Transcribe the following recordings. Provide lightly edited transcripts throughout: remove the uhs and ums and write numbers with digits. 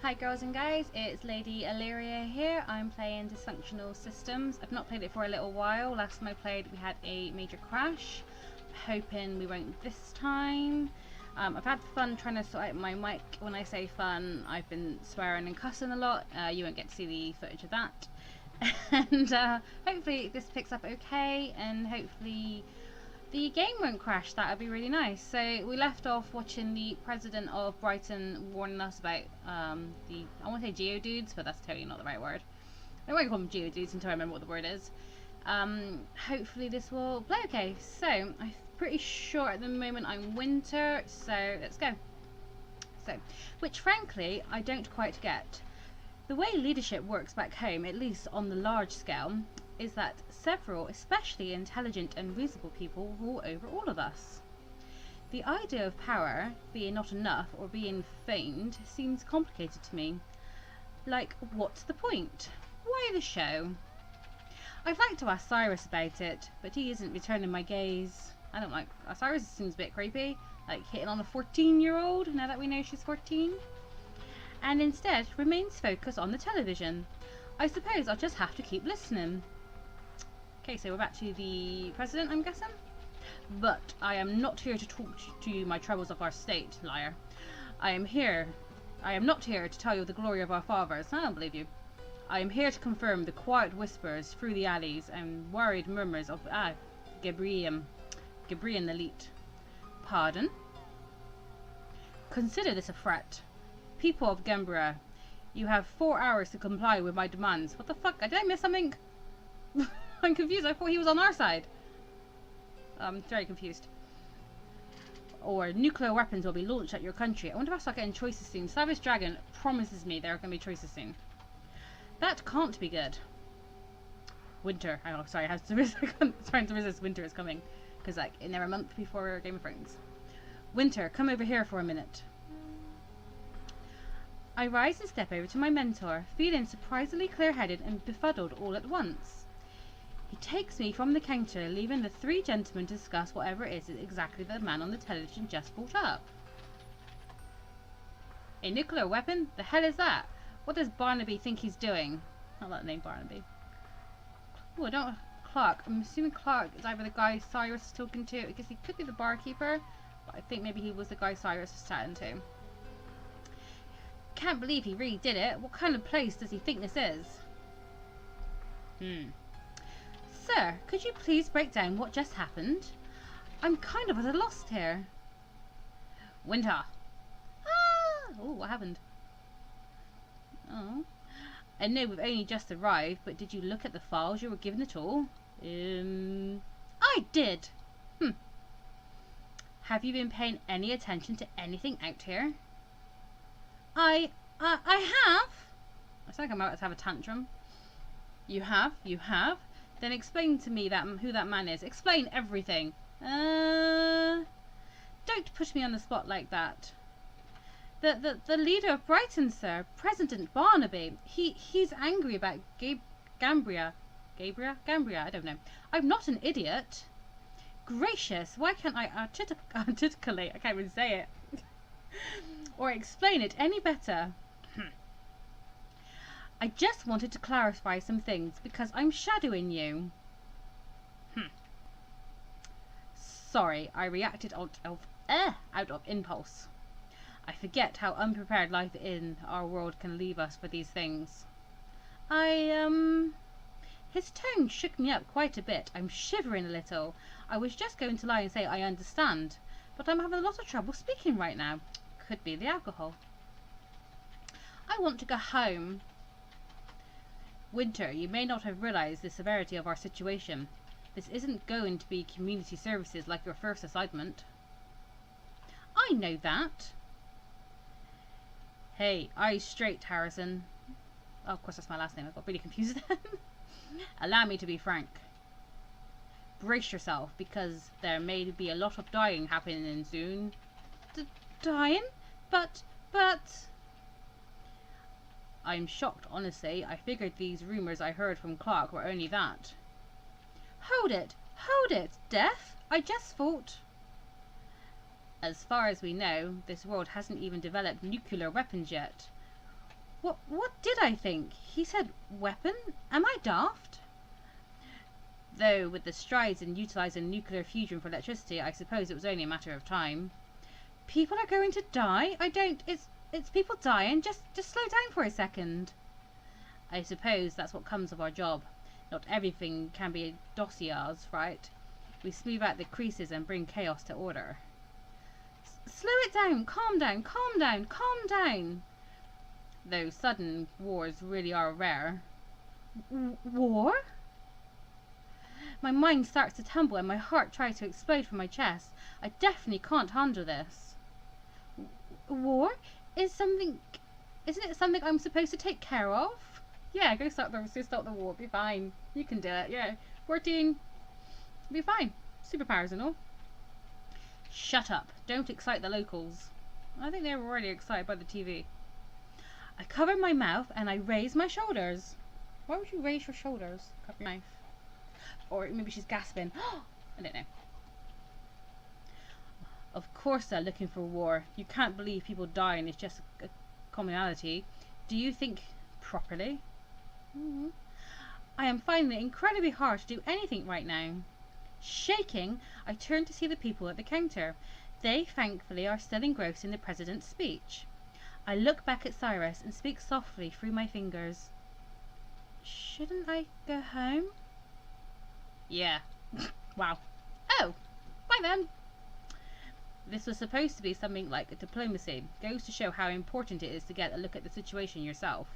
Hi girls and guys, it's Ladyillyriia here. I'm playing Dysfunctional Systems. I've not played it for a little while. Last time I played we had a major crash. Hoping we won't this time. I've had fun trying to sort out my mic. When I say fun, I've been swearing and cussing a lot. You won't get to see the footage of that. And hopefully this picks up okay, and hopefully the game won't crash. That would be really nice. So we left off watching the president of Brighton warning us about I want to say geodudes, but that's totally not the right word. I won't call them geodudes until I remember what the word is. Hopefully this will play okay. So I'm pretty sure at the moment I'm winter, so let's go. So, which frankly I don't quite get. The way leadership works back home, at least on the large scale, is that several especially intelligent and reasonable people rule over all of us. The idea of power being not enough or being feigned seems complicated to me. Like, what's the point? Why the show? I'd like to ask Cyrus about it, but he isn't returning my gaze. I don't like... Cyrus seems a bit creepy, like hitting on a 14-year-old now that we know she's 14. And instead remains focused on the television. I suppose I'll just have to keep listening. Okay, so we're back to the president, I'm guessing? But I am not here to talk to you my troubles of our state, liar. I am not here to tell you the glory of our fathers. I don't believe you. I am here to confirm the quiet whispers through the alleys and worried murmurs of Gabrian elite. Pardon? Consider this a threat. People of Gambria, you have 4 hours to comply with my demands. What the fuck? Did I miss something? I'm confused. I thought he was on our side. I'm very confused. Or nuclear weapons will be launched at your country. I wonder if I start getting choices soon. Savage Dragon promises me there are going to be choices soon. That can't be good. Winter. Oh, sorry. I have to resist. I'm trying to resist. Winter is coming. Because like in a month before Game of Thrones. Winter, come over here for a minute. I rise and step over to my mentor, feeling surprisingly clear-headed and befuddled all at once. He takes me from the counter, leaving the three gentlemen to discuss whatever it is exactly the man on the television just brought up. A nuclear weapon? The hell is that? What does Barnaby think he's doing? Not that name, Barnaby. Oh, I don't... Clark. I'm assuming Clark is either the guy Cyrus is talking to. I guess he could be the barkeeper, but I think maybe he was the guy Cyrus was chatting to. Can't believe he really did it. What kind of place does he think this is? Sir, could you please break down what just happened? I'm kind of at a loss here. Winter. Oh, what happened? Oh. I know we've only just arrived, but did you look at the files you were given at all? I did. Have you been paying any attention to anything out here? I have. I think I'm about to have a tantrum. You have? You have? Then explain to me who that man is. Explain everything. Don't put me on the spot like that. The leader of Brighton, sir, President Barnaby. He's angry about Gambria. Gambria? I don't know. I'm not an idiot. Gracious, why can't I articulate? I can't even say it. Or explain it any better. I just wanted to clarify some things because I'm shadowing you. Sorry, I reacted out of impulse. I forget how unprepared life in our world can leave us for these things. His tone shook me up quite a bit. I'm shivering a little. I was just going to lie and say I understand, but I'm having a lot of trouble speaking right now. Could be the alcohol. I want to go home. Winter, you may not have realized the severity of our situation. This isn't going to be community services like your first assignment. I know that. Hey, eyes straight, Harrison. Oh, of course, that's my last name. I got really confused then. Allow me to be frank. Brace yourself, because there may be a lot of dying happening soon. Dying? But... I'm shocked, honestly. I figured these rumours I heard from Clark were only that. Hold it! Hold it! Death? I just thought... As far as we know, this world hasn't even developed nuclear weapons yet. What did I think? He said weapon? Am I daft? Though with the strides in utilising nuclear fusion for electricity, I suppose it was only a matter of time. People are going to die? I don't... It's people dying. Just slow down for a second. I suppose that's what comes of our job. Not everything can be dossiers, right? We smooth out the creases and bring chaos to order. Slow it down. Calm down. Calm down. Calm down. Though sudden wars really are rare. War? My mind starts to tumble and my heart tries to explode from my chest. I definitely can't handle this. War? Isn't it something I'm supposed to take care of? Yeah, go start the war. Be fine. You can do it. Yeah. 14. Be fine. Superpowers and all. Shut up. Don't excite the locals. I think they're already excited by the TV. I cover my mouth and I raise my shoulders. Why would you raise your shoulders? Cover your mouth. Or maybe she's gasping. I don't know. Of course they're looking for war. You can't believe people dying is just a commonality. Do you think properly? I am finding it incredibly hard to do anything right now. Shaking, I turn to see the people at the counter. They, thankfully, are still engrossed in the president's speech. I look back at Cyrus and speak softly through my fingers. Shouldn't I go home? Yeah. Wow. Oh, bye then. This was supposed to be something like a diplomacy. Goes to show how important it is to get a look at the situation yourself.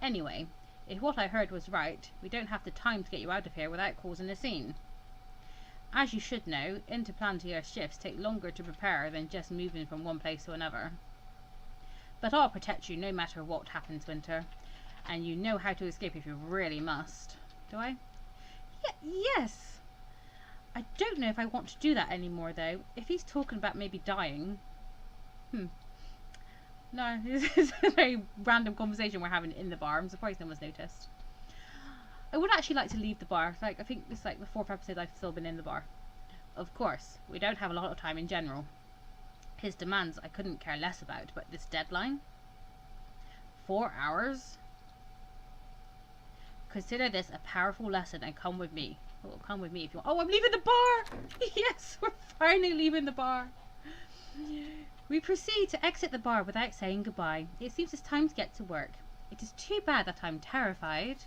Anyway, if what I heard was right, we don't have the time to get you out of here without causing a scene. As you should know, interplanetary shifts take longer to prepare than just moving from one place to another. But I'll protect you no matter what happens, Winter. And you know how to escape if you really must. Do I? Yes! I don't know if I want to do that anymore, though. If he's talking about maybe dying... No, this is a very random conversation we're having in the bar. I'm surprised no one's noticed. I would actually like to leave the bar. I think this is like the 4th episode I've still been in the bar. Of course, we don't have a lot of time in general. His demands I couldn't care less about, but this deadline? 4 hours? Consider this a powerful lesson and come with me. Oh, come with me if you want. Oh, I'm leaving the bar! Yes, we're finally leaving the bar. We proceed to exit the bar without saying goodbye. It seems it's time to get to work. It is too bad that I'm terrified.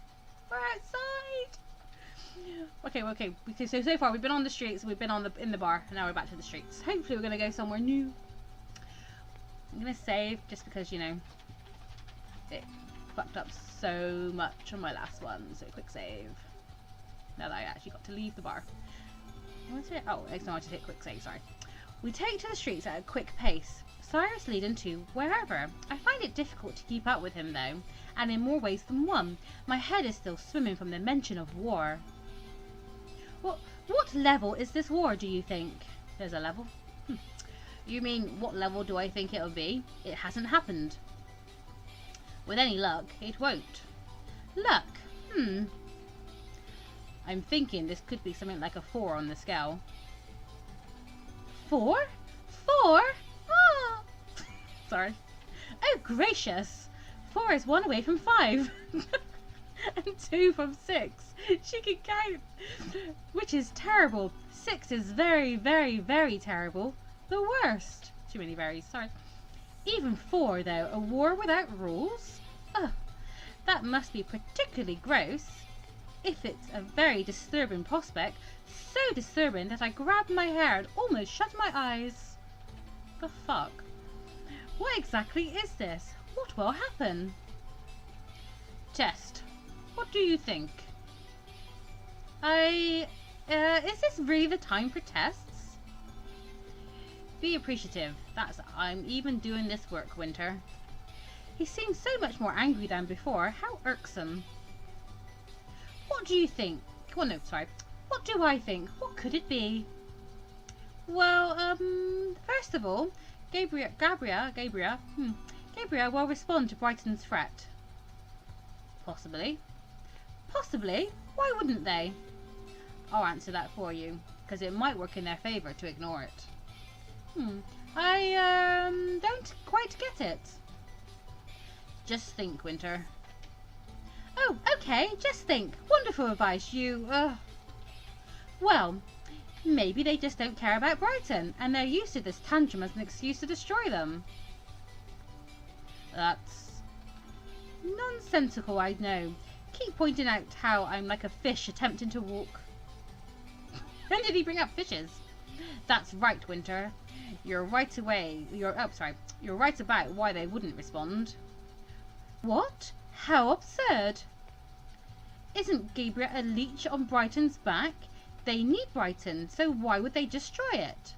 We're outside! Okay, so far we've been on the streets, we've been in the bar, and now we're back to the streets. Hopefully we're going to go somewhere new. I'm going to save, just because, you know, it fucked up so much on my last one, so quick save. Now that I actually got to leave the bar. Oh, next time I just hit quick save, sorry. We take to the streets at a quick pace. Cyrus leading to wherever. I find it difficult to keep up with him though, and in more ways than one. My head is still swimming from the mention of war. What level is this war, do you think? There's a level? You mean, what level do I think it'll be? It hasn't happened. With any luck, it won't. Luck? I'm thinking this could be something like a 4 on the scale. 4? 4? Ah! Sorry. Oh, gracious! 4 is 1 away from 5. And 2 from 6. She can count. Which is terrible. 6 is very, very, very terrible. The worst. Too many varies, sorry. Even 4, though. A war without rules? Ugh. That must be particularly gross. If it's a very disturbing prospect. So disturbing that I grabbed my hair and almost shut my eyes. The fuck? What exactly is this? What will happen? Test. What do you think? Is this really the time for tests? Be appreciative. I'm even doing this work, Winter. He seems so much more angry than before. How irksome. What do you think? Well, no, sorry. What do I think? What could it be? Well, first of all, Gabriel will respond to Brighton's threat. Possibly. Possibly? Why wouldn't they? I'll answer that for you, because it might work in their favour to ignore it. I don't quite get it. Just think, Winter. Oh, okay, just think. Wonderful advice, you, Well, maybe they just don't care about Brighton, and they're used to this tantrum as an excuse to destroy them. That's nonsensical, I know. Keep pointing out how I'm like a fish attempting to walk. When did he bring up fishes? That's right, Winter. You're right about why they wouldn't respond. What? How absurd! Isn't Gabriel a leech on Brighton's back? They need Brighton, so why would they destroy it?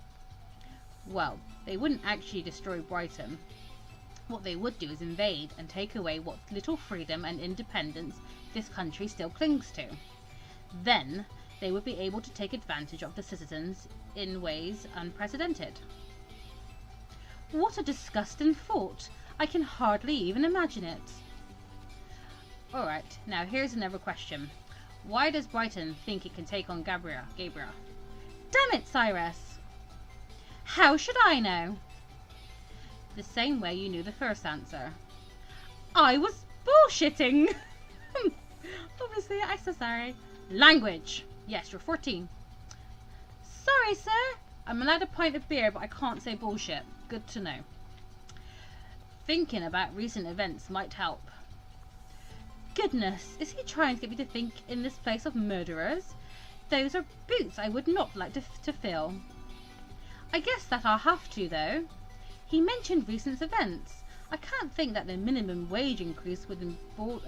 Well, they wouldn't actually destroy Brighton. What they would do is invade and take away what little freedom and independence this country still clings to. Then they would be able to take advantage of the citizens in ways unprecedented. What a disgusting thought! I can hardly even imagine it. Alright, now here's another question. Why does Brighton think it can take on Gabriel? Damn it, Cyrus! How should I know? The same way you knew the first answer. I was bullshitting! Obviously, I'm so sorry. Language! Yes, you're 14. Sorry, sir. I'm allowed a pint of beer, but I can't say bullshit. Good to know. Thinking about recent events might help. Goodness, is he trying to get me to think in this place of murderers? Those are boots I would not like to fill. I guess that I'll have to, though. He mentioned recent events. I can't think that the minimum wage increase would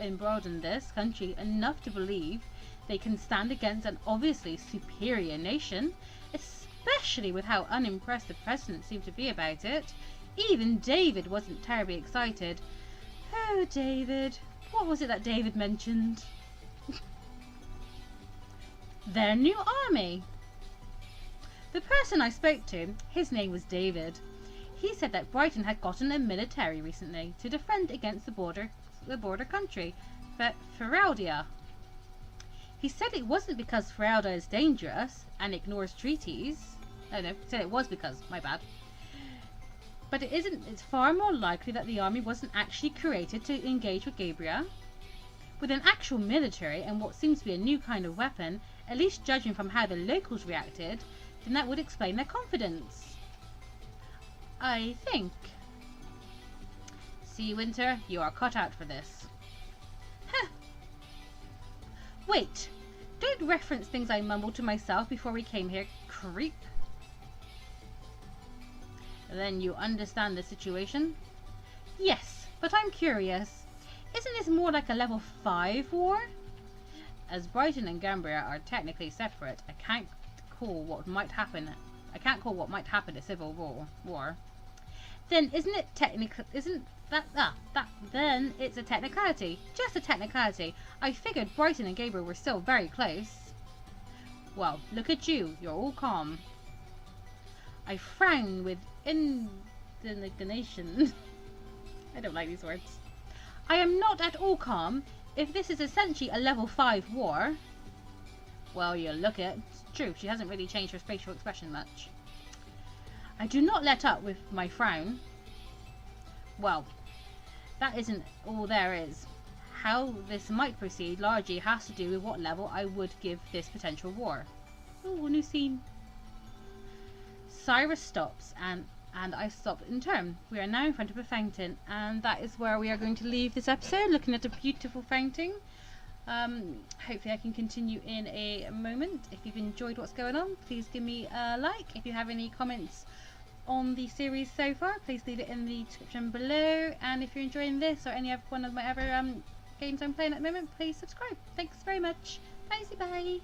embolden this country enough to believe they can stand against an obviously superior nation, especially with how unimpressed the president seemed to be about it. Even David wasn't terribly excited. Oh, David. What was it that David mentioned? Their new army. The person I spoke to, his name was David. He said that Brighton had gotten a military recently to defend against the border country, Feraldia. He said it wasn't because Feraldia is dangerous and ignores treaties. Oh no, he said it was because, my bad. But it's far more likely that the army wasn't actually created to engage with Gabriel. With an actual military and what seems to be a new kind of weapon, at least judging from how the locals reacted, then that would explain their confidence. I think. See, Winter, you are cut out for this. Huh. Wait, don't reference things I mumbled to myself before we came here, creep. Then you understand the situation? Yes, but I'm curious. Isn't this more like a level 5 war? As Brighton and Gambria are technically separate, I can't call what might happen a civil war. Then isn't it then it's a technicality. Just a technicality. I figured Brighton and Gabriel were still very close. Well, look at you. You're all calm. I frown with indignation. I don't like these words. I am not at all calm. If this is essentially a level 5 war... Well, you look at it. It's true, she hasn't really changed her facial expression much. I do not let up with my frown. Well, that isn't all there is. How this might proceed largely has to do with what level I would give this potential war. Oh, a new scene. Cyrus stops and I stop in turn. We are now in front of a fountain, and that is where we are going to leave this episode, looking at a beautiful fountain. Hopefully I can continue in a moment. If you've enjoyed what's going on, please give me a like. If you have any comments on the series so far, please leave it in the description below. And if you're enjoying this or any other one of my other games I'm playing at the moment, please subscribe. Thanks very much. Bye.